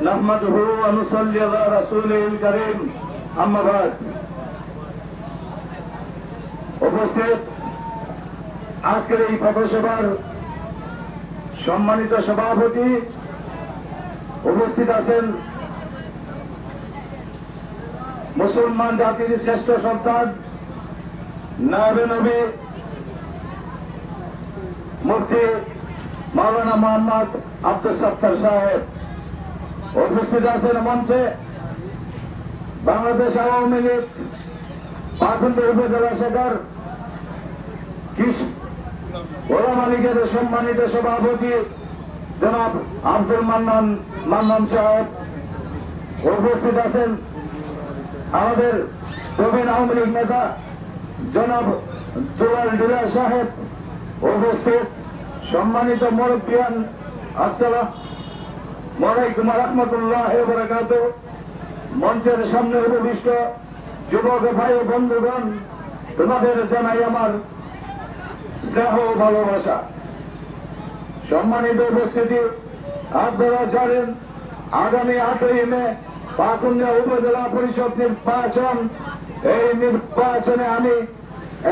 নাহমাদুহু ওয়া নুসাল্লি আলা রাসূলিল কারীম, আম্মা বাদ। উপস্থিত আজকের এই পথসভার সম্মানিত সভাপতি, উপস্থিত আছেন মুসলমান জাতির শ্রেষ্ঠ সন্তান নায়েবে নবী মুফতি মাওলানা মোহাম্মদ আব্দুল সত্তার সাহেব। উপস্থিত আছেন মঞ্চে বাংলাদেশ আওয়ামী লীগ পাকুন্দ উপজেলা শাখার ওলামা লীগের সম্মানিত সভাপতি জনাব আব্দুল মান্নান সাহেব। উপস্থিত আছেন আমাদের প্রবীণ আওয়ামী লীগ নেতা জনাব দুলাল ডিলা সাহেব। উপস্থিত সম্মানিত মুরব্বিয়ান, আসসালামু আলাইকুম ওয়া রাহমাতুল্লাহি ওয়া বারাকাতুহু। মঞ্চের সামনে উপবিষ্ট যুবক ভাই ও বন্ধুগণ, তোমাদের জানাই আমার স্নেহ ও ভালোবাসা। সম্মানিত উপস্থিতি, আপনারা জানেন আগামী 8ই মে পাকুন্দিয়া উপজেলা পরিষদ নির্বাচন। এই নির্বাচনে আমি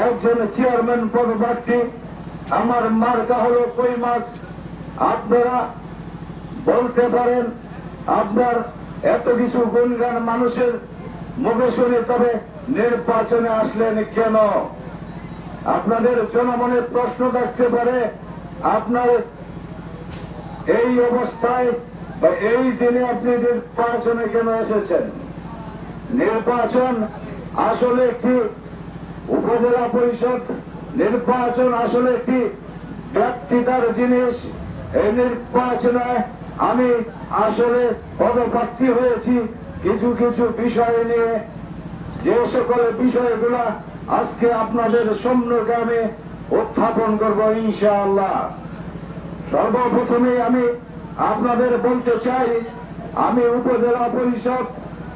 একজন চেয়ারম্যান পদপ্রার্থী। আমার মার্কা হলো কই মাছ। আপনারা বলতে পারেন আপনার এত কিছু গুণগান মানুষের মুখে শুনে, তবে নির্বাচনে আসলেন কেন? আপনাদের জনমনের প্রশ্ন থাকতে পারে, আপনার এই অবস্থায় বা এই দিনে আপনি নির্বাচনে কেন এসেছেন? নির্বাচন আসলে একটি উপজেলা পরিষদ নির্বাচন আসলে একটি ব্যক্তিতার জিনিস। এই নির্বাচনে আমি আসলে পদপ্রার্থী হয়েছি কিছু কিছু বিষয় নিয়ে, যে সকল বিষয়গুলা আজকে আপনাদের সম্মুখে আমি উত্থাপন করব ইনশাআল্লাহ। সর্বপ্রথমে আমি আপনাদের বলতে চাই, আমি উপজেলা পরিষদ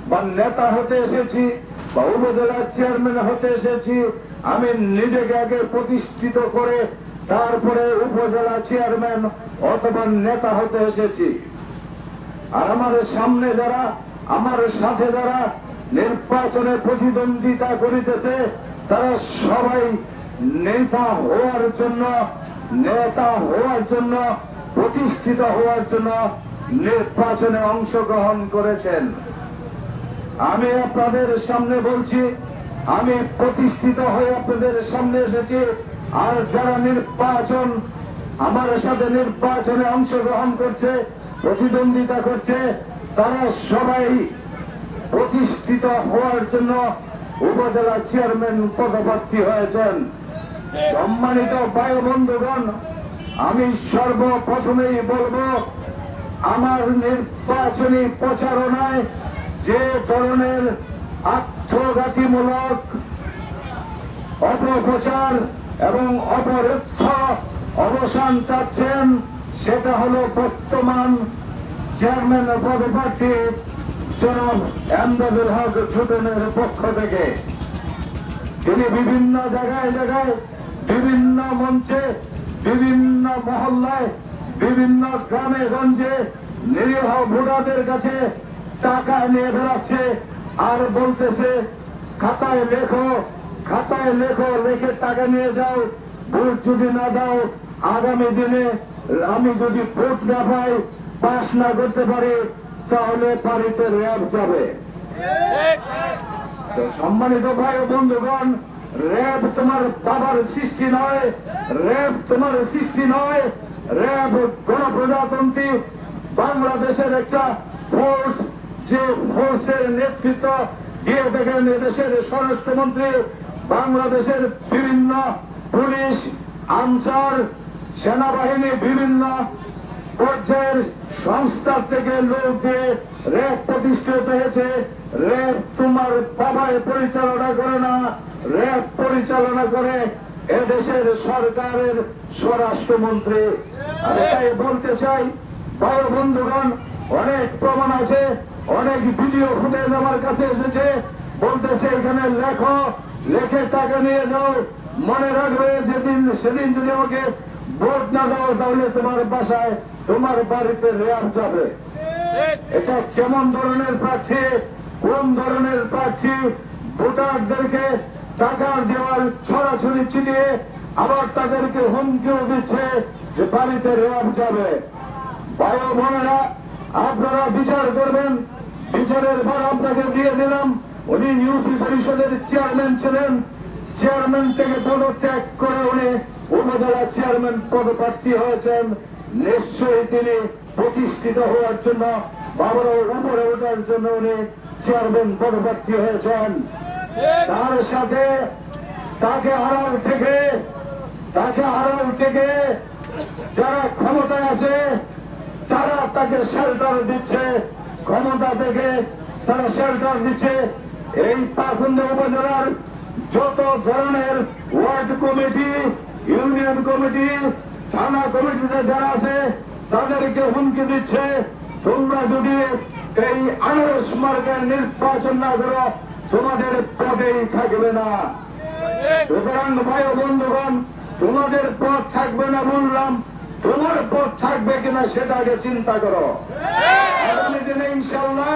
বা নেতা হতে এসেছি বা উপজেলার চেয়ারম্যান হতে এসেছি। আমি নিজেকে আগে প্রতিষ্ঠিত করে তারপরে উপজেলা চেয়ারম্যান অথবা নেতা হতে এসেছি। আর আমার সামনে যারা, আমার সাথে যারা নির্বাচনে প্রতিদ্বন্দ্বিতা করিতেছে, তারা সবাই নেতা হওয়ার জন্য প্রতিষ্ঠিত হওয়ার জন্য নির্বাচনে অংশগ্রহণ করেছেন। আমি আপনাদের সামনে বলছি, আমি প্রতিষ্ঠিত হয়ে আপনাদের সামনে এসেছি। আর যারা আমার সাথে নির্বাচনে অংশগ্রহণ করছে, প্রতিদ্বন্দ্বিতা করছে, তারা সবাই প্রতিষ্ঠিত হওয়ার জন্য উপজেলা চেয়ারম্যান পদপ্রার্থী হয়েছেন। সম্মানিত ভাই বন্ধুগণ, আমি সর্বপ্রথমেই বলবো, আমার নির্বাচনী প্রচারণায় যে ধরনের আত্মঘাতীমূলক অপপ্রচার এবং অপতথ্য অবসান চাচ্ছেন, সেটা হলো বর্তমান চেয়ারম্যান পদপ্রার্থী জনাব এমদাদুল হক ছোটনের পক্ষ থেকে। তিনি বিভিন্ন জায়গায় বিভিন্ন মঞ্চে, বিভিন্ন মহল্লায়, বিভিন্ন গ্রামে গঞ্জে নিরীহ ভোটারদের কাছে টাকা নিয়ে বেড়াচ্ছে আর বলতেছে, খাতায় লেখো, লিখে টাকা নিয়ে যাও। ভোট যদি না দাও, আগামী দিনে আমি যদি ভোট না পাই, পাস না করতে পারি, তাহলে বাড়িতে র্যাব যাবে। তো সম্মানিত ভাই ও বন্ধুগণ, র্যাব তোমার বাবার সৃষ্টি নয়, র্যাব তোমার সৃষ্টি নয়। র্যাব গণপ্রজাতন্ত্রী বাংলাদেশের একটা ফোর্স, যে ফোর্সের নেতৃত্ব দিয়ে থাকেন এদেশের স্বরাষ্ট্রমন্ত্রী। বাংলাদেশের বিভিন্ন পুলিশ, আনসার, সেনাবাহিনী, বিভিন্ন পর্যায়ের সংস্থা থেকে লোক দিয়ে র্যাব প্রতিষ্ঠিত হয়েছে। র্যাব তোমার বাবায় পরিচালনা করে না, র্যাব পরিচালনা করে এদেশের সরকারের স্বরাষ্ট্রমন্ত্রী। আমি তাই বলতে চাই, ভাই বন্ধুগণ, অনেক প্রমাণ আছে, অনেক ভিডিও ফুটেজ আমার কাছে এসেছে, বলতেছে এখানে লেখে টাকা নিয়ে যাও। মনে রাখবে, সেদিন যদি আমাকে ভোট না দাও, তাহলে তোমার বাসায় তোমার বাড়িতে র্যাব যাবে। এটা কেমন ধরনের প্রার্থী, কোন ধরনের প্রার্থী? ভোটারদেরকে টাকা দেওয়ার ছড়াছড়ি ছিটিয়ে আবার তাদেরকে হুমকিও দিচ্ছে যে বাড়িতে র্যাব যাবে। ভাই ও বোনেরা, আপনারা বিচার করবেন। বিচারের ভার আপনাকে দিয়ে দিলাম। উনি ইউপি পরিষদের চেয়ারম্যান ছিলেন, চেয়ারম্যান থেকে পদত্যাগ করে উনি উপজেলা চেয়ারম্যান পদপ্রার্থী হয়েছেন। নিশ্চয়ই তিনি প্রতিষ্ঠিত হওয়ার জন্য, বাবার উপরে ওঠার জন্য উনি চেয়ারম্যান পদপ্রার্থী হয়েছেন। তার সাথে তাকে আড়াল থেকে যারা ক্ষমতায় আছে তারা তাকে শেল্টার দিচ্ছে, ক্ষমতা থেকে তারা শেল্টার দিচ্ছে। এই পাকুন্দ উপজেলার যত ধরনের ওয়ার্ড কমিটি, ইউনিয়ন কমিটি, থানা কমিটিতে যারা আছে তাদেরকে হুমকি দিচ্ছে, তোমরা যদি এই আনারস মার্কের নির্বাচন না করো তোমাদের পদেই থাকবে না। সুতরাং ভাই ও বন্ধুগণ, তোমাদের পদ থাকবে না বললাম, তোমার পদ থাকবে কিনা সেটাকে চিন্তা করো। আগামী দিনে ইনশাল্লাহ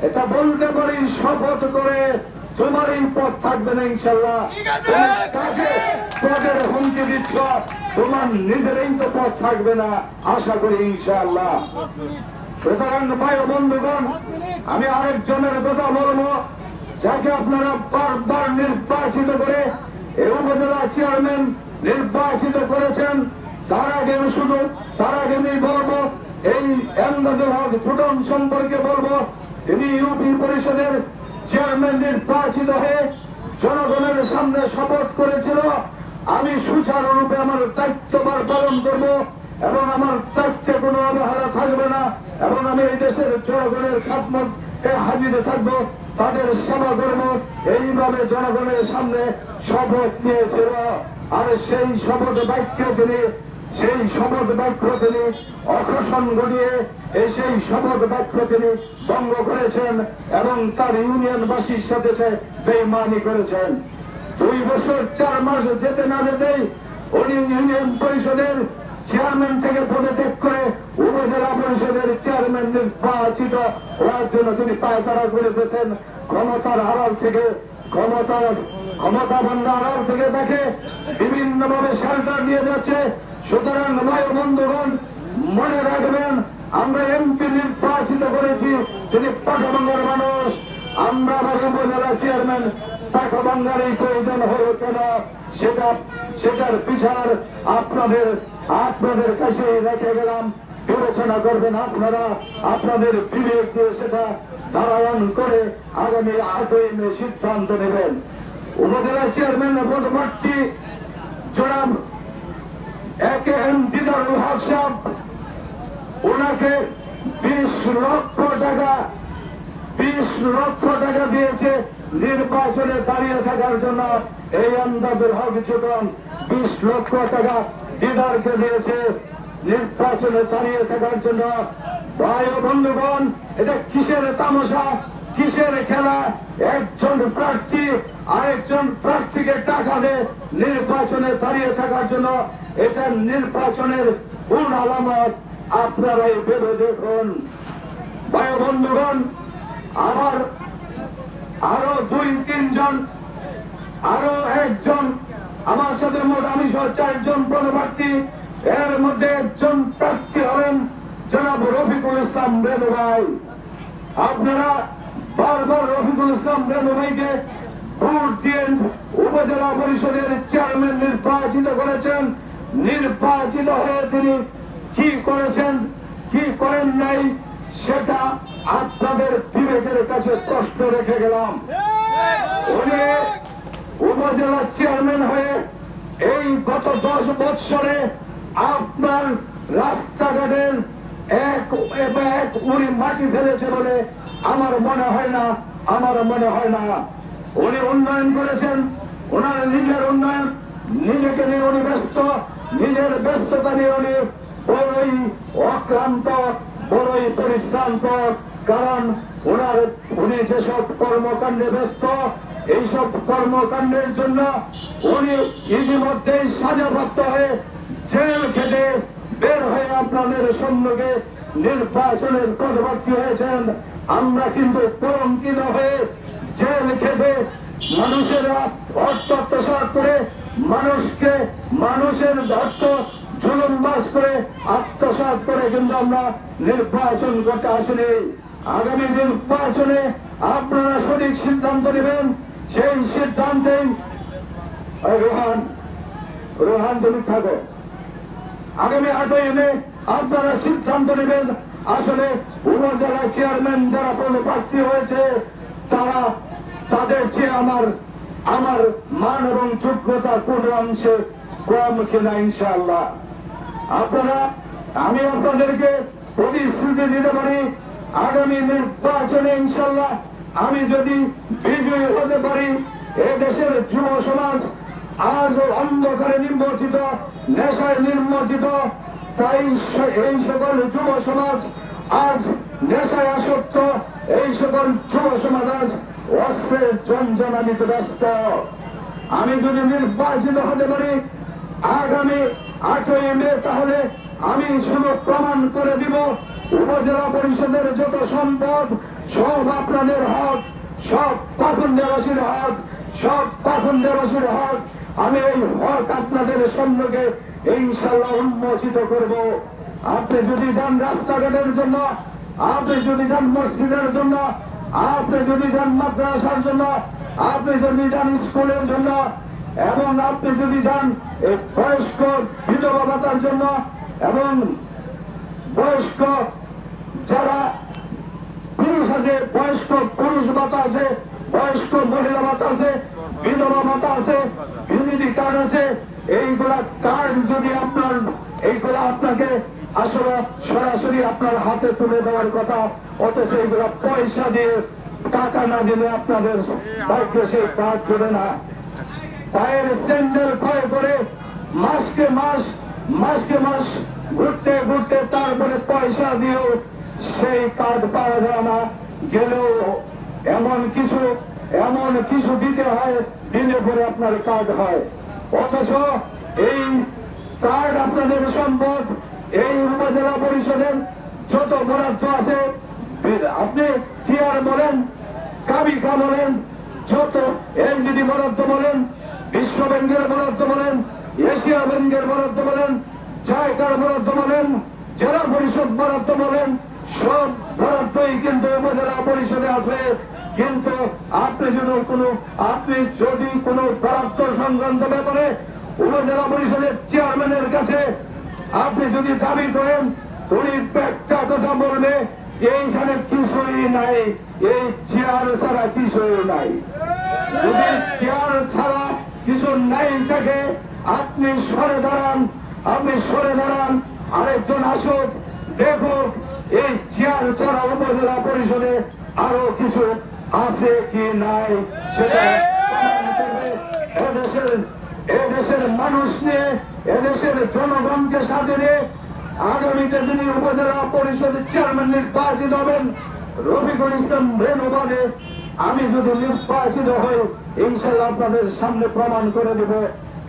এটা বলতে পারি শপথ করে, তোমার এই পদ থাকবে না ইনশাল্লাহ। কাকে পদের হুমকি দিচ্ছ? তোমার নিজেরই তো পদ থাকবে না, আশা করি ইনশাল্লাহ। সুতরাং ভাই ও বন্ধুগণ, আমি আরেকজনের কথা বলবো, যাকে আপনারা বারবার নির্বাচিত করে এই উপজেলা চেয়ারম্যান নির্বাচিত করেছেন। তার আগে আমি বলবো, এই এমদাদুল হক ফুটন সম্পর্কে বলবো, তিনি ইউপি পরিষদের চেয়ারম্যান নির্বাচিত হয়ে জনগণের সামনে শপথ করেছিল, আমি সুচারুরূপে আমার দায়িত্বভার পালন করব এবং আমার দায়িত্বে কোনো অবহেলা থাকবে না এবং আমি এই দেশের জনগণের খাদমত হাজিরে থাকবো, তাদের সেবা করব। এইভাবে জনগণের সামনে শপথ নিয়েছিল। আর সেই শপথ বাক্য তিনি অঘোষণ ঘটিয়ে সেই শপথ বাক্য তিনি ভঙ্গ করেছেন এবং তার ইউনিয়নবাসীর সাথে সে বেঈমানি করেছেন। 2 বছর 4 মাস যেতে না যেতেই উনি ইউনিয়ন পরিষদের চেয়ারম্যান থেকে পদত্যাগ করে উপজেলা পরিষদের চেয়ারম্যান নির্বাচিত হওয়ার জন্য তিনি পায়তারা করে দিয়েছেন। ক্ষমতার আড়াল থেকে, ক্ষমতা ভান্ডার আড়াল থেকে তাকে বিভিন্ন ভাবে শেল্টার দিয়ে যাচ্ছে। সুতরাং ভাই বন্ধুগণ, মনে রাখবেন, আমরা এমপি নির্বাচিত করেছি, তিনি পাঠাবাঙ্গার মানুষ। আমরা আবার উপজেলা চেয়ারম্যান পাঠাবাঙ্গার এই প্রয়োজন হলো কেন, সেটার বিচার আপনাদের কাছে রেখে গেলাম। বিবেচনা করবেন আপনারা, আপনাদের বিবেক দিয়ে সেটা ধারণ করে আগামী 8ই মে সিদ্ধান্ত নেবেন। উপজেলা চেয়ারম্যান পদপ্রার্থী জনাব AKM দিদারুল হক সাহেব, ওনাকে 20 লক্ষ টাকা দিয়েছে নির্বাচনে দাঁড়িয়ে থাকার জন্য। এই এমদাদুল হক জুটন 20 লক্ষ টাকা দিদারকে দিয়েছে নির্বাচনে দাঁড়িয়ে থাকার জন্য। ভাই ও বন্ধুগণ, এটা কিসের তামাশা, কিসের খেলা? একজন প্রার্থী আরেকজন প্রার্থীকে টাকা দেয় নির্বাচনে দাঁড়িয়ে থাকার জন্য। এটা নির্বাচনের কোন আলামত আপনারাই ভেবে দেখুন। ভাই ও বন্ধুগণ, আবার আরো 2-3 জন, আরো একজন আমার সাথে মোট আমি সহ 4 জন পদপ্রার্থী। এর মধ্যে একজন প্রার্থী হলেন জনাব রফিকুল ইসলাম রেনু ভাই। আপনারা বারবার রফিকুল ইসলাম রেনু ভাইকে ভোট দিয়ে উপজেলা পরিষদের চেয়ারম্যান নির্বাচিত করেছেন। নির্বাচিত হয়ে তিনি কি করেছেন, কি করেন নাই, সেটা আপনাদের বিবেকের কাছে প্রশ্ন রেখে গেলাম। উনি উপজেলা চেয়ারম্যান হয়ে এই গত 10 বৎসরে আপনার রাস্তাঘাটের এক উনি মাটি ফেলেছে বলে আমার মনে হয় না। উনি উন্নয়ন করেছেন, ওনার নিজের উন্নয়ন, নিজেকে নিয়ে উনি ব্যস্ত, নিজের ব্যস্ততা নিয়ে উনি বড়ই অক্লান্ত, বড়ই পরিশ্রান্ত। কারণ উনি যেসব কর্মকাণ্ডে ব্যস্ত, এইসব কর্মকাণ্ডের জন্য উনি ইতিমধ্যেই সাজাপ্রাপ্ত হয়ে জেল খেটে বের হয়ে আপনাদের সম্মুখে নির্বাচনের পদপ্রার্থী হয়েছেন। আমরা কিন্তু কলঙ্কিত হয়ে জেল খেটে মানুষের অর্থ আত্মসাৎ করে মানুষের অর্থ জুলুমবাজ করে আত্মসাৎ করে কিন্তু আমরা নির্বাচন করতে আসিনি। আগামী নির্বাচনে আপনারা সঠিক সিদ্ধান্ত নেবেন। সেই সিদ্ধান্তে রোহান তুমি থাকো। আগামী 8ই মে আপনারা সিদ্ধান্ত নেবেন আসলে উপজেলা চেয়ারম্যান যারা পদপ্রার্থী হয়েছে তাদের চেয়ে আমার মান এবং যোগ্যতা কোন অংশে কম কিনা। ইনশাআল্লাহ আমি আপনাদেরকে প্রতিশ্রুতি দিতে পারি, আগামী নির্বাচনে ইনশাআল্লাহ আমি যদি বিজয়ী হতে পারি, এদেশের যুব সমাজ আজ অন্ধকারে নির্বাচিত, নেশায় নির্বাচিত, তাই এই সকল যুব সমাজ আজ নেশায় আসক্ত, এই সকল যুব সমাজ আজ অস্ত্রের জঞ্জনানিতে ব্যস্ত। আমি যদি নির্বাচিত হতে পারি আগামী 8ই মে, তাহলে আমি শুধু প্রমাণ করে দিব উপজেলা পরিষদের যত সম্পদ সব আপনাদের হক, সব পাখন্ডেবাসীর হক, সব পাখন্ডেবাসীর হক। আমি এই হক আপনাদের সম্মুখে ইনশাআল্লাহ উন্মোচিত করব। আপনি যদি যান রাস্তাঘাটের জন্য, আপনি যদি যান মসজিদের জন্য, আপনি যদি যান মাদ্রাসার জন্য, আপনি যদি যান স্কুলের জন্য, এবং আপনি যদি যান এই বয়স্ক বিধবা ভাতার জন্য, এবং বয়স্ক যারা পুরুষ আছে, বয়স্ক পুরুষ ভাতা আছে, বয়স্ক মহিলা ভাতা আছে, বিধবা ভাতা আছে, ভিজিটি কার্ড আছে, এইগুলা কার্ড যদি এইগুলা আপনাকে আসলে সরাসরি আপনার হাতে তুলে দেওয়ার কথা, অথচ এইগুলা পয়সা দিয়ে টাকা না দিলে আপনাদের ভাগ্যে সেই কার্ড চলে না। পায়ের স্যান্ডেল ক্ষয় করে মাসকে মাস ঘুরতে ঘুরতে তারপরে পয়সা দিয়েও সেই কার্ড পাওয়া যায় না, গেলেও এমন কিছু দিতে হয়, দিলে পরে আপনার কার্ড হয়। অথচ এই কার্ড আপনাদের সম্পদ। এই উপজেলা পরিষদের যত বরাদ্দ আছে, আপনি টিআর বলেন, কাবিকা বলেন, যত এলজিডি বরাদ্দ বলেন, বিশ্ব ব্যাংকের বরাদ্দ বলেন, এশিয়া ব্যাংকের বরাদ্দ বলেন, জায়গার বরাদ্দ বলেন, জেলা পরিষদ বরাদ্দ বলেন, সব বরাদ্দই কিন্তু উপজেলা পরিষদে আছে। কিন্তু আপনি যদি কোনো বরাদ্দ সংক্রান্ত ব্যাপারে উপজেলা পরিষদের চেয়ারম্যানের কাছে আপনি যদি দাবি করেন, উনি একটা কথা বলবে, এইখানে কিছুই নাই, এই চেয়ার ছাড়া কিছুই নাই। যদি চেয়ার ছাড়া কিছু নাই থাকে, আপনি সরে দাঁড়ান, আরেকজন আসুক, দেখুক এই চেয়ার ছাড়া উপজেলা পরিষদে আরো কিছু আছে কি নাই, সেটা এদেশের মানুষ নিয়ে, এদেশের জনগণকে সাথে নিয়ে আগামীতে যিনি উপজেলা পরিষদের চেয়ারম্যান নির্বাচিত হবেন, রফিকুল ইসলাম রেণুবাদে আমি যদি নির্বাচিত হই, ইনশাআল্লাহ আপনাদের সামনে প্রমাণ করে দেব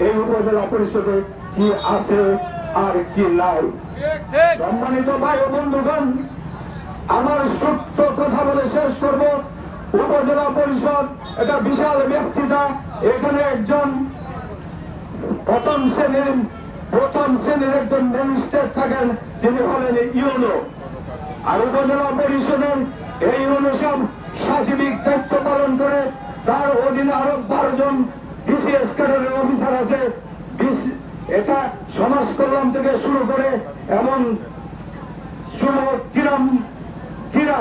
এই উপজেলা পরিষদে কি আছে আর কি নাই। সম্মানিত ভাই ও বন্ধুগণ, আমার ছোট্ট কথা বলে শেষ করব। উপজেলা পরিষদ একটা বিশাল ব্যক্তিতা। এখানে একজন প্রথম শ্রেণীর একজন ম্যাজিস্ট্রেট থাকেন, তিনি হলেন ইউনো। আর উপজেলা পরিষদের এই ইউনো সব সাচিবিক দায়িত্ব পালন করে, তার অধীনে আরো 12 জন বিসিএস ক্যাডারের অফিসার আছে। এটা সমাজ কল্যাণ থেকে শুরু করে এবং ক্রীড়া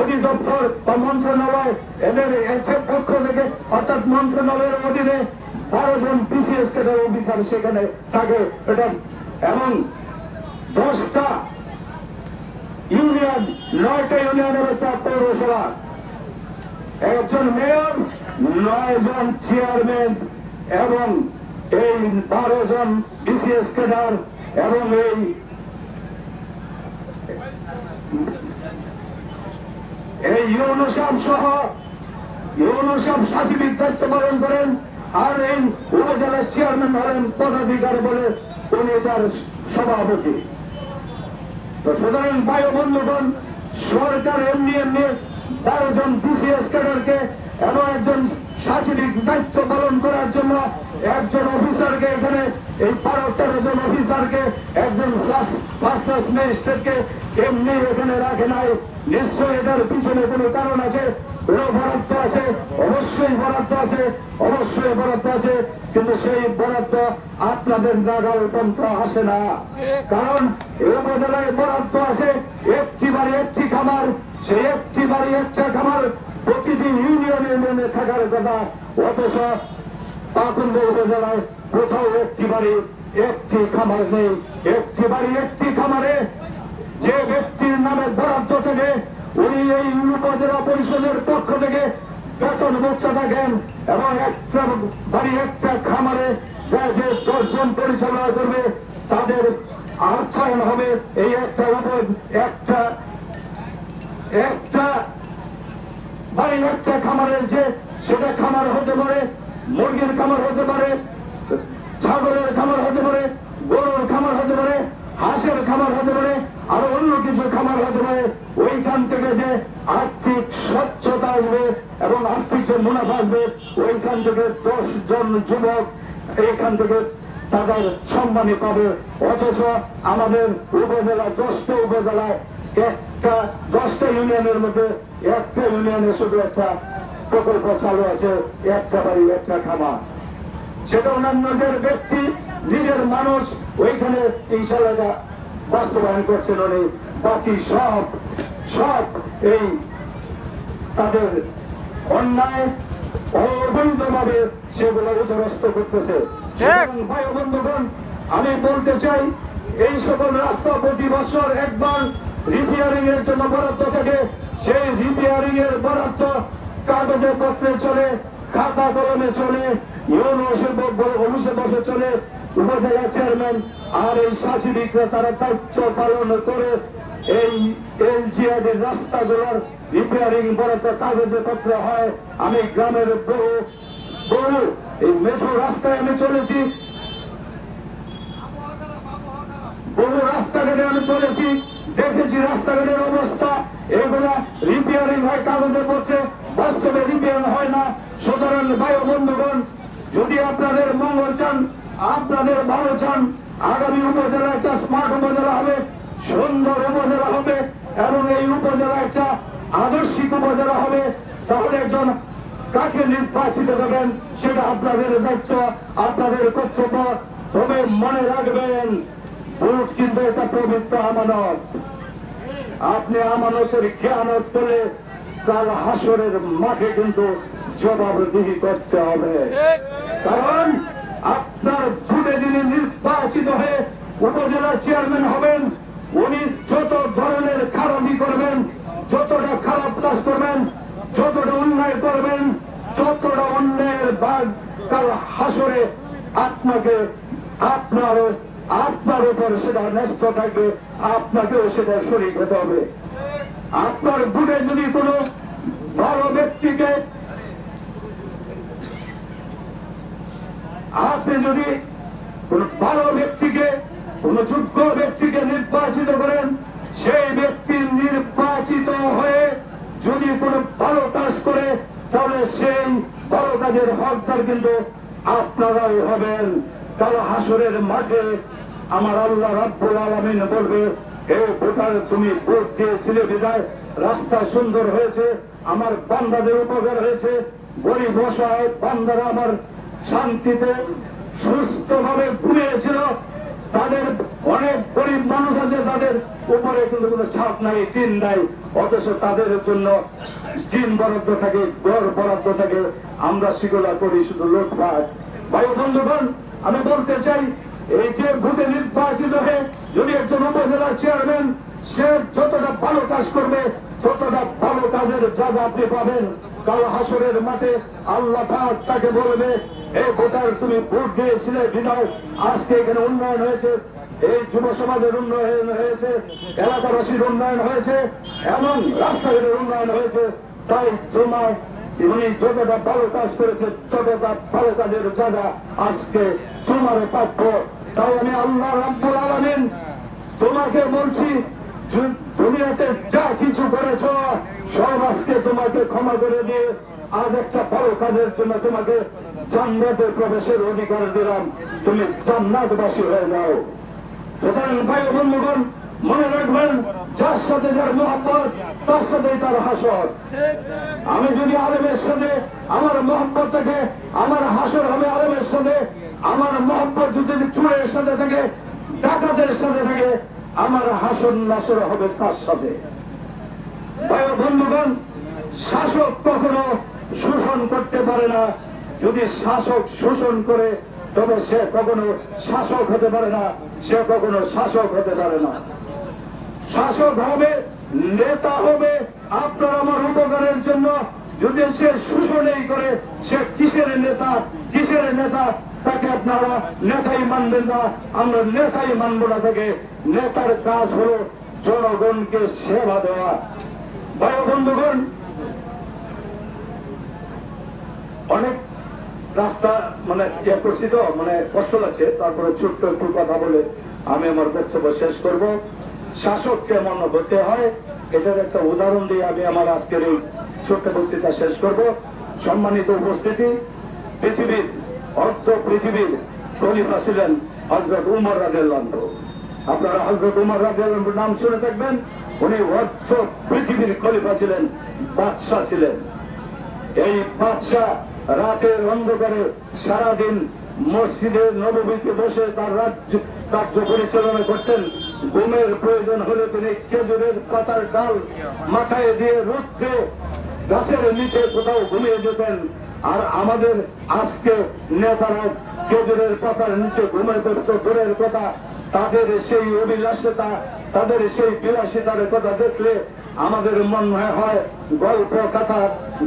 অধিদপ্তর বা মন্ত্রণালয়, এদের পক্ষ থেকে, অর্থাৎ মন্ত্রণালয়ের অধীনে 12 জন বিসিএস ক্যাডার অফিসার সেখানে থাকে। এটা এবং 10টা ইউনিয়ন, 9টা ইউনিয়নের একটা পৌরসভা, একজন মেয়র, 9 জন চেয়ারম্যান এবং এই 12 জন বিসিএস ক্যাডার এবং এই ইউনুসাব সহ ইউনুসাব সাচিবিক দায়িত্ব পালন করেন। আর এই উপজেলার চেয়ারম্যান হলেন পদাধিকার বলে উনি তার সভাপতি। তো সুতরাং ভাই বন্ধুগণ, সরকার এমনি 12 জন বিসিএস ক্যাডারকে এবং একজন সাচিবিক দায়িত্ব পালন করার জন্য একজন অফিসারকে, এখানে এই 12-13 জন অফিসারকে, একজন ফার্স্ট ক্লাস ম্যাজিস্ট্রেটকে এমনি এখানে রাখে নাই। নিশ্চয়ই এটার পিছনে কোনো কারণ আছে, কোনো বরাদ্দ আছে, অবশ্যই বরাদ্দ আছে, অবশ্যই বরাদ্দ আছে। কিন্তু সেই বরাদ্দ আপনাদের নাগাল পর্যন্ত আসে না। কারণ এই উপজেলায় বরাদ্দ আছে একটি বাড়ি একটি খামার, সেই একটি বাড়ি একটা খামার প্রতিটি ইউনিয়নে থাকার কথা। অথচ পাকুন্দ উপজেলায় কোথাও একটি বাড়ি একটি খামার নেই। একটি বাড়ি একটি খামারে যে ব্যক্তির নামে বরাদ্দ থেকে উনি এই উপজেলা পরিষদের পক্ষ থেকে বেতন মুক্ত থাকেন এবং একটা বাড়ি একটা খামারে যে 10 জন পরিচালনা করবে তাদের অর্থায়ন হবে এই একটা বাড়ি একটা খামারের, যে সেটা খামার হতে পারে, মুরগির খামার হতে পারে, ছাগলের খামার হতে পারে, গরুর খামার হতে পারে, হাঁসের খামার হতে পারে, আরো অন্য কিছু খামার হতে পারে। ওইখান থেকে যে আর্থিক স্বচ্ছতা আসবে এবং আর্থিক যে মুনাফা আসবে, ওইখান থেকে 10 জন যুবক এইখান থেকে তাদের সম্মানী পাবে। অথচ আমাদের উপজেলা 10টা উপজেলায় 10টা ইউনিয়নের মধ্যে একটা ইউনিয়নে শুধু একটা প্রকল্প চালু আছে, একটা বাড়ি একটা খামার। সেটা অন্যান্যদের ব্যক্তি নিজের মানুষ ওইখানে ইনশাআল্লাহ বাস্তবায়ন করছেন। বাকি সব এই তাদের অন্যায় অবৈধভাবে সেগুলো উদ্ধ্বস্ত করতেছে। ভাই বন্ধুগণ, আমি বলতে চাই এই সকল রাস্তা প্রতি বছর একবার রিপেয়ারিং এর জন্য বরাদ্দ থাকে। সেই রিপেয়ারিং এর বরাদ্দ কাগজে পত্রে চলে, খাতা কলমে চলে, অফিসে বসে চলে। উপজেলা চেয়ারম্যান আর এই সাচিবিকরা তারা দায়িত্ব পালন করে এই এলজিআইডির রাস্তাগুলোর রিপেয়ারিং বরাদ্দ কাগজে পত্রে হয়। আমি গ্রামের বহু এই মেঠো রাস্তায় আমি চলেছি, বহু রাস্তাঘাটে আমি চলেছি, দেখেছি রাস্তাঘাটের অবস্থা। এগুলা রিপেয়ারিং হয় কাগজে পত্রে, বাস্তবে রিপেয়ারিং হয় না। সুতরাং ভাই বন্ধুগণ, যদি আপনাদের মঙ্গল চান, আপনাদের ভালো চান, আগামী উপজেলা একটা স্মার্ট উপজেলা হবে, সুন্দর উপজেলা হবে এবং এই উপজেলা একটা আদর্শিক উপজেলা হবে, তাহলে একজন কাকে নির্বাচিত করবেন সেটা আপনাদের দায়িত্ব, আপনাদের কর্তব্য। তবে মনে রাখবেন, ভোট কিন্তু একটা পবিত্র আমানত। আপনি আমানতের খেয়ানত করলে কাল হাসরের মাঠে কিন্তু জবাবদিহি করতে হবে। কারণ আপনার ভোটে যিনি নির্বাচিত হয়ে উপজেলা চেয়ারম্যান হবেন, উনি যত ধরনের খারাপি করবেন, যতটা খারাপ কাজ করবেন, যতটা অন্যায় করবেন, ততটা অন্যায়ের ভাগ কাল হাসরে আপনাকে আপনার উপর সেটা ন্যস্ত থাকবে, আপনাকেও সেটা শরীক হতে হবে। আপনার ভোটে যদি কোনো ভালো ব্যক্তিকে, আপনি যদি কোনো ভালো ব্যক্তিকে, কোন যোগ্য ব্যক্তিকে নির্বাচিত করেন, সেই ব্যক্তি নির্বাচিত হয়ে যদি কোনো ভালো কাজ করে, তাহলে সেই ভালো কাজের হকদার কিন্তু আপনারাই হবেন। কাল হাসরের মাঠে আমার আল্লাহ রাব্বুল আলামিন বলবে, হে ভোটার, তুমি ভোট দিয়েছিলে বিধায় রাস্তা সুন্দর হয়েছে, আমার বান্দাদের উপকার হয়েছে, গরিব অসহায় বান্দারা আমার শান্তিতে সুস্থভাবে ঘুমিয়েছিল। তাদের অনেক গরিব মানুষ আছে, তাদের উপরে কিন্তু কোনো ছাদ নাই, টিন নাই, অথচ তাদের জন্য টিন বরাদ্দ থাকে, ঘর বরাদ্দ থাকে। আমরা সেগুলা করি শুধু লুটপাট। ভাই বন্ধুগণ, আমি বলতে চাই, এই যে ভোটে নির্বাচিত হয়ে যদি একজন উপজেলা চেয়ারম্যান সে যতটা ভালো কাজ করবে, ততটা ভালো কাজের যা আপনি পাবেন। কাল হাসরের মাঠে আল্লাহ তাকে বলবে, এই ভোটার, তুমি ভোট দিয়েছিলে বিধায় আজকে এখানে উন্নয়ন হয়েছে, এই যুব সমাজের উন্নয়ন হয়েছে, এলাকাবাসীর উন্নয়ন হয়েছে এবং রাস্তাঘাটের উন্নয়ন হয়েছে। তাই তোমার উনি যতটা ভালো কাজ করেছে, ততটা ভালো কাজের জায়গা আজকে তোমার প্রাপ্য। তাই আমি আল্লাহ রাব্বুল আলামিন তোমাকে বলছি, দুনিয়াতে যা কিছু করেছ সব আজকে তোমাকে ক্ষমা করে দিয়ে আজ একটা বড় কাজের জন্য তোমাকে জান্নাতে প্রবেশের অধিকার দিলাম, তুমি জান্নাতবাসী হয়ে যাও। সুতরাং ভাই বন্ধুগণ, মনে রাখবেন, যার সাথে যার মহব্বত তার সাথেই তার হাসর। আমি যদি আলেমের সাথে আমার মহব্বত থাকে, আমার হাসর হবে আলেমের সাথে। আমার মহব্বত যদি চুরের সাথে থাকে, ডাকাতের সাথে থাকে, আমার হাসর নাসর হবে তার সাথে। ভাই বন্ধুগণ, শাসক কখনো শোষণ করতে পারে না। যদি শাসক শোষণ করে তবে সে কখনো শাসক হতে পারে না, সে কখনো শাসক হতে পারে না। শাসক হবে, নেতা হবে আপনার আমার উপকারের জন্য। যদি সে শোষণই করে, সে কিসের নেতা, কিসের নেতা? তাকে আপনারা নেতাই মানবেন না, আমরা নেতাই মানব না। থেকে নেতার কাজ হলো জনগণকে সেবা দেওয়া। ভাই বন্ধুগণ, অনেক রাস্তা ইয়ে করছি তো কষ্ট লাগছে, তারপরে ছোট্ট একটু কথা বলে আমি আমার বক্তব্য শেষ করব। শাসক কেমন হতে হয় এটার একটা উদাহরণ দিয়ে আমি আমার আজকের এই ছোট্ট বক্তৃতা শেষ করব। সম্মানিত উপস্থিতি, পৃথিবীর পৃথিবীর খলিফা ছিলেন হযরত উমর রাদিয়াল্লাহু আনহু। আপনারা হযরত উমর রাদিয়াল্লাহু আনহুর নাম শুনে থাকবেন। উনি পৃথিবীর খলিফা ছিলেন, বাদশাহ ছিলেন। এই বাদশাহ রাতের অন্ধকারে সারাদিন মসজিদে নববীতে বসে তার কার্য পরিচালনা করতেন। ঘুমের প্রয়োজন হলে তিনি খেজুরের পাতার ডাল মাথায় দিয়ে রুদ্রে গাছের নিচে কোথাও ঘুমিয়ে যেতেন। আর আমাদের আজকে নেতারা খেজুরের পাতার নিচে ঘুমিয়ে পড়ত দূরের কথা, তাদের সেই অভিলাষতা, তাদের সেই বিলাসিতার কথা দেখলে আমাদের মনে হয়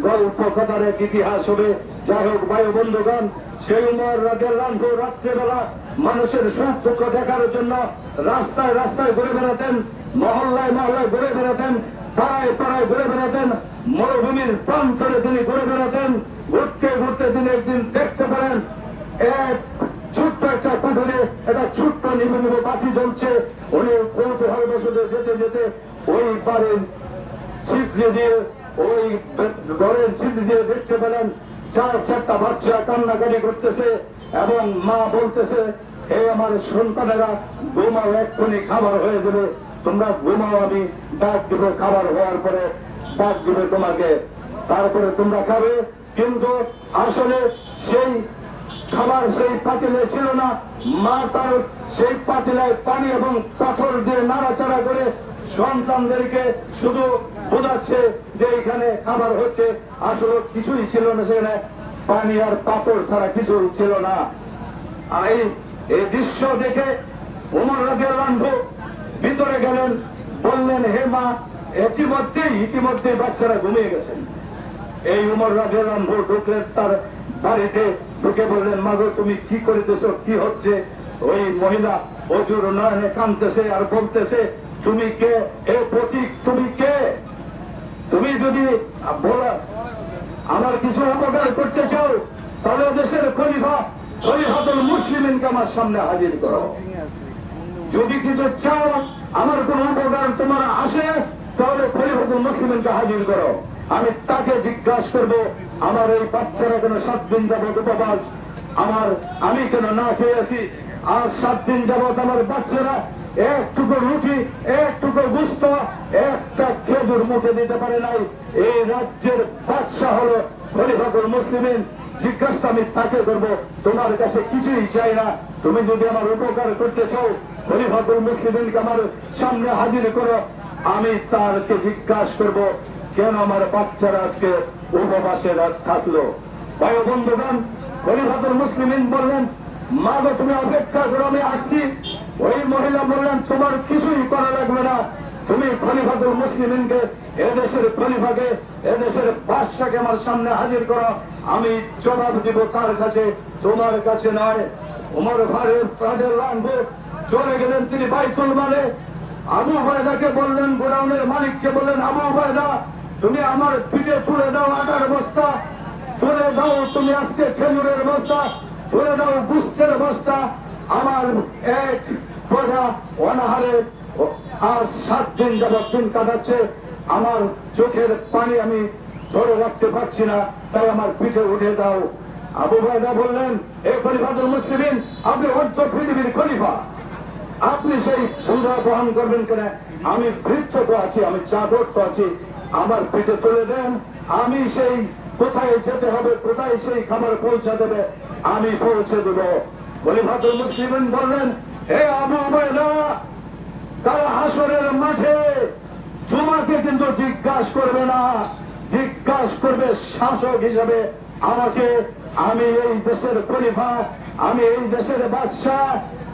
গল্প কথার এক ইতিহাস হবে। যাই হোক ভাই বন্ধুগণ, সেই উমর রাদিয়াল্লাহু আনহু রাত্রেবেলা মানুষের সুখ দুঃখ দেখার জন্য রাস্তায় রাস্তায় ঘুরে বেড়াতেন, মহল্লায় মহল্লায় ঘুরে বেড়াতেন, পাড়ায় পাড়ায় ঘুরে বেড়াতেন, মরুভূমির প্রান্তরে তিনি ঘুরে বেড়াতেন। ঘুরতে ঘুরতে তিনি একদিন দেখতে পেলেন এক ছোট্ট একটা কুঠুরে একটা ছোট্ট নিভে নিভে বাতি জ্বলছে। উনি কৌতূহল বসতে যেতে যেতে ওই বাড়ির ছিদ্রে দিয়ে, ওই ঘরের ছিদ্রে দিয়ে দেখতে পেলেন চারটা বাচ্চা কান্নাকাটি করতেছে এবং মা বলতেছে, হে আমার সন্তানেরা, ঘুমাও, এক্ষুনি খাবার হয়ে যাবে, তোমরা ঘুমাও, আমি ডাক দিব, খাবার হওয়ার পরে ডাক দিবে তোমাকে, তারপরে তোমরা খাবে। কিন্তু আসলে সেই খাবার সেই পাতিলে ছিল না। মা তার সেই পাতিলায় পানি এবং পাথর দিয়ে নাড়াচাড়া করে সন্তানদেরকে শুধু বোঝাচ্ছে যে এখানে খাবার হচ্ছে। আসলে কিছুই ছিল না, সেখানে পানি আর পাথর ছাড়া কিছুই ছিল না। এই দৃশ্য দেখে উমর রাদিয়াল্লাহু আনহু ভিতরে গেলেন, বললেন, হে মা, ইতিমধ্যেই বাচ্চারা ঘুমিয়ে গেছেন। এই উমর রাদিয়াল্লাহু আনহু ঢুকলেন তার বাড়িতে, ঢুকে বললেন, মা গো, তুমি কি করিতেছো, কি হচ্ছে? ওই মহিলা অজুর নয়নে কাঁদতেছে আর বলতেছে, তুমি কে? হে প্রতীক, তুমি কে? তুমি যদি আমার কিছু উপকার করতে চাও তাহলে দেশের খলিফাতুল মুসলিমিনকে আমার সামনে হাজির করো। যদি কিছু চাও, আমার কোন উপকার তোমার আসে, তাহলে খলিফাতুল মুসলিমিনকে হাজির করো। আমি তাকে জিজ্ঞাসা করব, আমার এই বাচ্চারা কেন 7 দিন যাবত উপবাস, আমি কেন না খেয়ে আছি? আজ 7 দিন যাবত আমার বাচ্চারা একটুকু রুটি, একটুকু গুস্ত, একটা খেজুর মুখে দিতে পারে নাই। এই রাজ্যের বাদশাহ হলো খলিফাতুল মুসলিমিন। জিজ্ঞাসা আমি তাকে করব, তোমার কাছে কিছুই চাই না, তুমি যদি আমার উপকার করতে চাও, খলিফাতুল মুসলিমিনকে আমার সামনে হাজির করো। আমি তারকে জিজ্ঞাসা করব, কেন আমার বাচ্চারা আজকে উপবাসে থাকলো? ভাই বন্ধুগণ, খলিফাতুল মুসলিমিন বললেন, মা গো, তুমি অপেক্ষা করো, আমি আসছি। ওই মহিলা বললেন, তোমার কিছুই করা লাগবে না, তুমি খলিফাতুল মুসলিমিনকে, এদেশের খলিফাকে, এদেশের বাদশাকে আমার সামনে হাজির করো, আমি জবাব দিব তার কাছে, তোমার কাছে নয়। উমর ফারুক রাদিয়াল্লাহু আনহু চলে গেলেন তিনি বাইতুল মালে। আবু উবায়দাকে বললেন, গোডাউনের মালিককে বললেন, আবু উবায়দা, তুমি আমার পিঠে তুলে দাও আটার বস্তা, তুলে দাও তুমি আজকে খেজুরের বস্তা, তুলে দাও গুস্তের বস্তা, আমার এক প্রজা অনাহারে আজ 7 দিন যাবৎ দিন কাটাচ্ছে। আমার চোখের পানি আমি ধরে রাখতে পারছি না, তাই আমার পিঠে উঠে দাও। আবু উবাইদা বললেন, এ খলিফাতুল মুসলিমিন, আপনি অর্ধ পৃথিবীর খলিফা, আপনি সেই সুধা বহন করবেন কেন? আমি বৃদ্ধ তো আছি, আমি চাদর তো আছি, আমার পিঠে তুলে দেন, আমি সেই কোথায় যেতে হবে, কোথায় সেই খাবার পৌঁছা দেবে, আমি পৌঁছে দেব। খলিফাতুল মুসলিমিন বললেন, হে আবু উবাইদা, কাল হাসরের মাঠে তোমাকে কিন্তু জিজ্ঞাসা করবে না, জিজ্ঞাসা করবে শাসক হিসাবে আমাকে। আমি এই দেশের খলিফা, আমি এই দেশের বাদশাহ।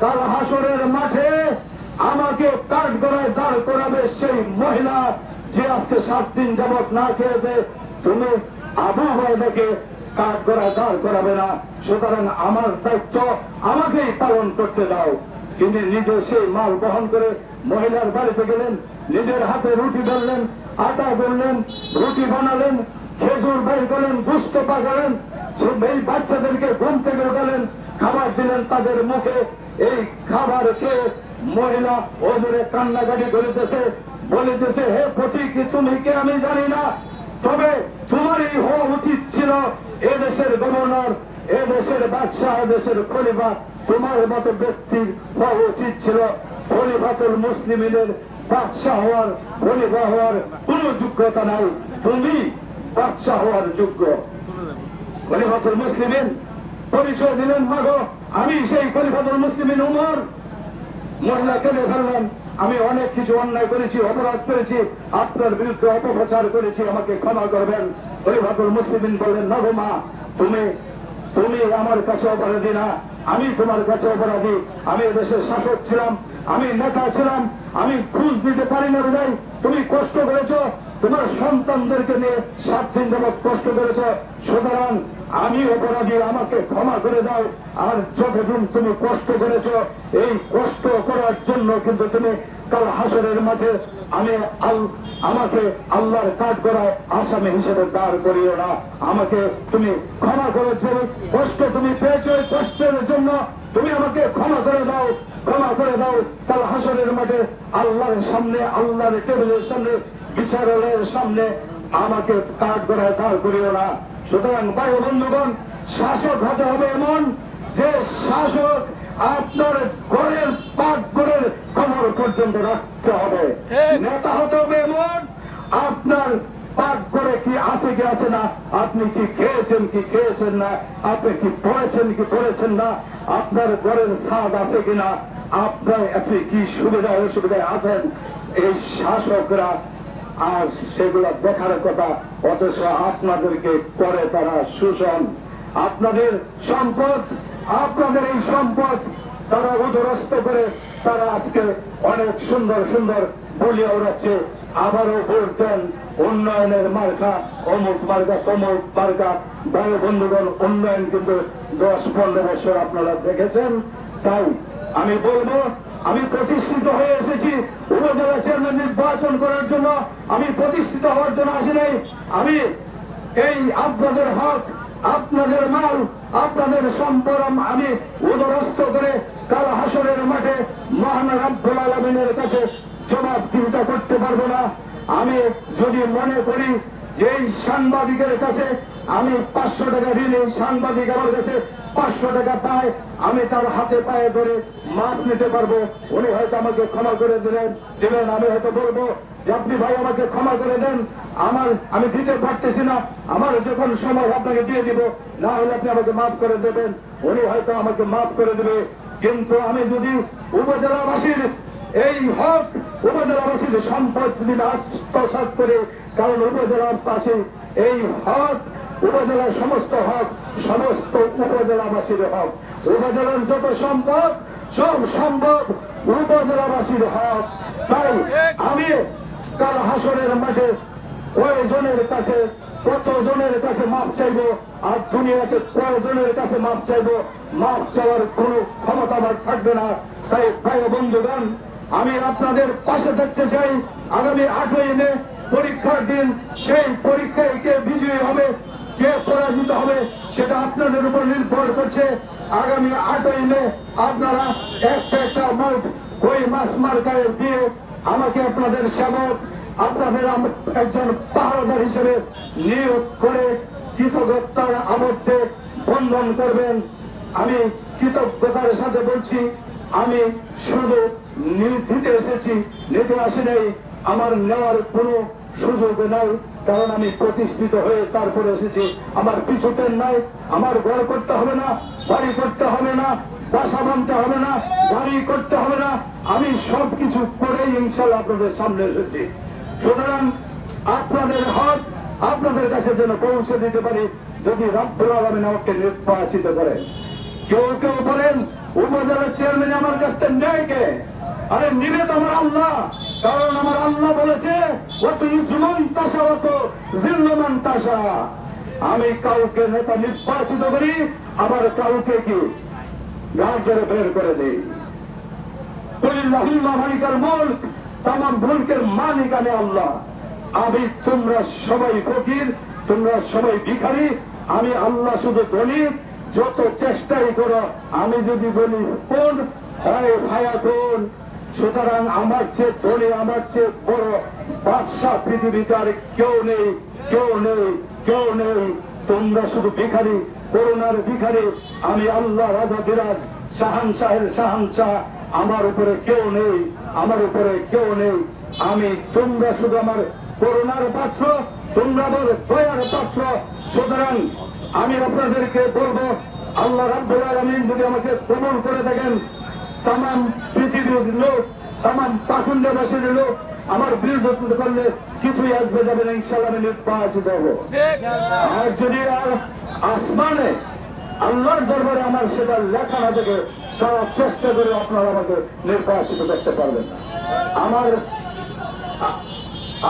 কাল হাসরের মাঠে আমাকে কাঠগড়ায় দাঁড় করাবে সেই মহিলা যে আজকে 7 দিন যাবৎ না খেয়েছে। তুমি আবু উবাইদাকে কাঠগড়ায় দাঁড় করাবে না, সুতরাং আমার দায়িত্ব আমাকেই পালন করতে দাও। তিনি নিজে সেই মাল বহন করে মহিলার বাড়িতে গেলেন, নিজের হাতে রুটি বেললেন, আটা বেললেন, রুটি বানালেন, খেজুর বের করলেন, গুস্ত পাকালেন, এই বাচ্চাদেরকে ঘুম থেকে উঠালেন, খাবার দিলেন তাদের মুখে। এই খাবার খেয়ে মহিলা ওজনে কান্নাকাটি করিতেছে, বলিতেছে, হে পথিক, তুমি কে আমি জানি না, তবে তোমারই হওয়া উচিত ছিল এদেশের গভর্নর, এদেশের বাদশাহ, এদেশের খলিফা। তোমার মতো ব্যক্তির হওয়া উচিত ছিল। খলিফাতুল মুসলিমিনের বাদশাহ হওয়ার, খলিফা হওয়ার কোন যোগ্যতা নাই, তুমি বাদশাহ হওয়ার যোগ্য। খলিফাতুল মুসলিমিন পরিচয় দিলেন, মাগো আমি সেই খলিফাতুল মুসলিমিন উমর। মহিলা কেঁদে ফেললেন, আমি অনেক কিছু অন্যায় করেছি, অপরাধ করেছি, আপনার বিরুদ্ধে অপপ্রচার করেছি, আমাকে ক্ষমা করবেন। খলিফাতুল মুসলিমিন বললেন, না গো মা, তুমি তুমি আমার কাছে অপরাধী না, আমি তোমার কাছে অপরাধী। আমি দেশের শাসক ছিলাম, আমি নেতা ছিলাম, আমি ঘুষ দিতে পারি না বিধায় তুমি কষ্ট করেছো, তোমার সন্তানদেরকে নিয়ে 7 দিন যাবৎ কষ্ট করেছ, সুতরাং আমি অপরাধী, আমাকে ক্ষমা করে দাও। আর যতদিন তুমি কষ্ট করেছ, এই কষ্ট করার জন্য কিন্তু তুমি কাল হাসরের মাঠে আমাকে আল্লাহর কাঠগড়ায় আসামি হিসেবে দাঁড় করিও না। আমাকে তুমি ক্ষমা করে দাও, কষ্ট তুমি পেয়েছো, এই কষ্টের জন্য তুমি আমাকে ক্ষমা করে দাও, ক্ষমা করে দাও। কাল হাসরের মাঠে আল্লাহর সামনে, আল্লাহর টেবিলের সামনে, বিচারালয়ের সামনে আমাকে কাঠগড়ায় দাঁড় করিও না। সুতরাং ভাই বন্ধুগণ, শাসক হতে হবে এমন যে শাসক আপনার ঘরের পাকঘরের খবর পর্যন্ত রাখতে হবে। নেতা হতে হবে এমন আপনার পাকঘরে কি আছে কি আছে না, আপনি কি খেয়েছেন কি খেয়েছেন না, আপনি কি পড়েছেন কি পড়েছেন না, আপনার ঘরের ছাদ আছে কিনা, আপনি কি সুবিধা অসুবিধায় আছেন, এই শাসকরা আজ সেগুলা দেখার কথা, অথচ আপনাদেরকে করে তারা শোষণ। আপনাদের সম্পদ, আপনাদের এই সম্পদ তারা উদরস্ত করে তারা আজকে অনেক সুন্দর সুন্দর বলিয়া উড়াচ্ছে। আবারও বলতেন উন্নয়নের মার্কা, অমুক মার্কা, তমুক মার্কা। ভাই বন্ধুগণ, উন্নয়ন কিন্তু 10-15 বছর আপনারা দেখেছেন। তাই আমি বলবো, আমি প্রতিষ্ঠিত হয়ে এসেছি উপজেলা চেয়ারম্যান নির্বাচন করার জন্য। আমি প্রতিষ্ঠিত হওয়ার জন্য আসি নাই। আমি এই আপনাদের হক, আপনাদের মাল, আপনাদের সম্পদ আমি উদরস্ত করে কাল হাসরের মাঠে মহান রব্বুল আলামিনের কাছে জবাবদিহিতা করতে পারবো না। আমি যদি মনে করি যে এই সাংবাদিকের কাছে আমি 500 টাকা ঋণী, সাংবাদিক আমার কাছে 500 টাকা পায়, আমি তার হাতে পায়ে ধরে মাপ নিতে পারবো। উনি হয়তো আমাকে ক্ষমা করে দিবেন। আমি হয়তো বলবো যে আপনি ভাই আমাকে ক্ষমা করে দেন, আমি দিতে পারতেছি না, আমার যখন সময় আপনাকে দিয়ে দিব, না হলে আপনি আমাকে মাফ করে দেবেন। উনি হয়তো আমাকে মাফ করে দেবে। কিন্তু আমি যদি উপজেলাবাসীর এই হক, উপজেলাবাসীর সম্পদ যদি আত্মসাৎ করে, কারণ উপজেলার পাশে এই হক, উপজেলার সমস্ত হক সমস্ত উপজেলাবাসীর হক, উপজেলার যত সম্পদ সব সম্পদ উপজেলাবাসীর হক। তাই আমি কাল হাসরের মাঠে কয়জনের কাছে, কতজনের কাছে মাপ চাইবো, আর দুনিয়াতে কয়জনের কাছে মাপ চাইবো, মাপ চাওয়ার কোনো ক্ষমতা আমার থাকবে না। তাই ভাই বন্ধুগণ, আমি আপনাদের পাশে থাকতে চাই। আগামী 8ই মে পরীক্ষার দিন, সেই পরীক্ষায় কে বিজয়ী হবে, কে পরাজিত হবে, সেটা আপনাদের উপর নির্ভর করছে। আগামী 8ই মে আপনারা একটা ভোট ওই মাস মার্কায় দিয়ে আমাকে আপনাদের সেবক, আপনাদের একজন পাহারাদার হিসেবে নিয়োগ করে কৃতজ্ঞতার আবদ্ধে বন্ধন করবেন। আমি কৃতজ্ঞতার সাথে বলছি, আমি শুধু নিতে এসেছি, নিতে আসি নাই। আমার নেওয়ার কোনো সুযোগ নাই, কারণ আমি প্রতিষ্ঠিত হয়ে তারপরে এসেছি। আমার পিছুটেন নাই, আমার ঘর করতে হবে না, বাড়ি করতে হবে না, বাসা বাঁধতে হবে না, গাড়ি করতে হবে না। আমি সবকিছু করেই ইনশাল্লাহ আপনাদের সামনে এসেছি। সুতরাং আপনাদের হক আপনাদের কাছে যেন পৌঁছে দিতে পারি, যদি রব্বুল আলামিন আমাকে নির্বাচিত করেন। কেউ কেউ বলেন উপজেলা চেয়ারম্যান আমার কাছ থেকে নেয় কে? আরে নিবে তো আমার আল্লাহ, কারণ আমার আল্লাহ বলেছে অত ইজমান তাসা অত জিল্লমান তাসা। আমি কাউকে নেতা নির্বাচিত করি, আবার কাউকে কি গাঁ ধরে বের করে দিই। কুলিল্লাহুম্মা মালিকাল মুলক, তামাম মুলকের মালিক আমি আল্লাহ। আমি তোমরা সবাই ফকির, তোমরা সবাই ভিখারি, আমি আল্লাহ শুধু ধনী। যত চেষ্টাই করো, আমি যদি বলি কোন হয় ফায়াতুন। সুতরাং আমার চেয়ে ধনী, আমার চেয়ে বড় বাদশাহ পৃথিবীতে আর কেউ নেই, কেউ নেই, কেউ নেই। তোমরা শুধু ভিখারি, করুণার ভিখারি। আমি আল্লাহ রাজা বিরাজ, শাহানশাহের শাহানশাহ। আমার উপরে কেউ নেই, আমার উপরে কেউ নেই। আমি তোমরা শুধু আমার করুণার পাত্র, তোমরা আমার দয়ার পাত্র। সুতরাং আমি আপনাদেরকে বলবো, আল্লাহ রাব্বুল আলামিন যদি আমাকে কবুল করে থাকেন, তামাম পৃথিবীর লোক, তামাম পাখন্ডবাসীর লোক আমার বিরোধিতা করলে কিছুই আসবে যাবে না, ইনশাআল্লাহ আমি নির্বাচিত হব। আর যদি আর আসমানে আল্লাহর দরবারে আমার সেটা লেখা না থেকে সারা চেষ্টা করে আপনারা আমাকে নির্বাচিত করতে পারবেন না।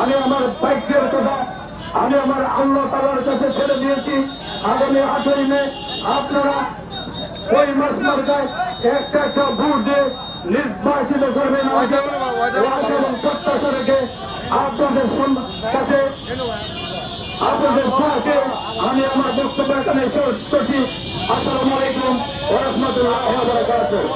আমি আমার ভাগ্যের কথা আমি আমার আল্লাহ তাআলার কাছে ছেড়ে দিয়েছি। আগামী 8ই মে আপনারা ওই মাস মার্কায় একটা ভোট দিয়ে নির্বাচিত করবেন। আশা এবং প্রত্যাশা রেখে আপনাদের কাছে আপনাদের কাছে আমি আমার বক্তব্য এখানে শেষ করছি। আসসালামু আলাইকুম ওয়া রাহমাতুল্লাহি ওয়া বারাকাতুহু।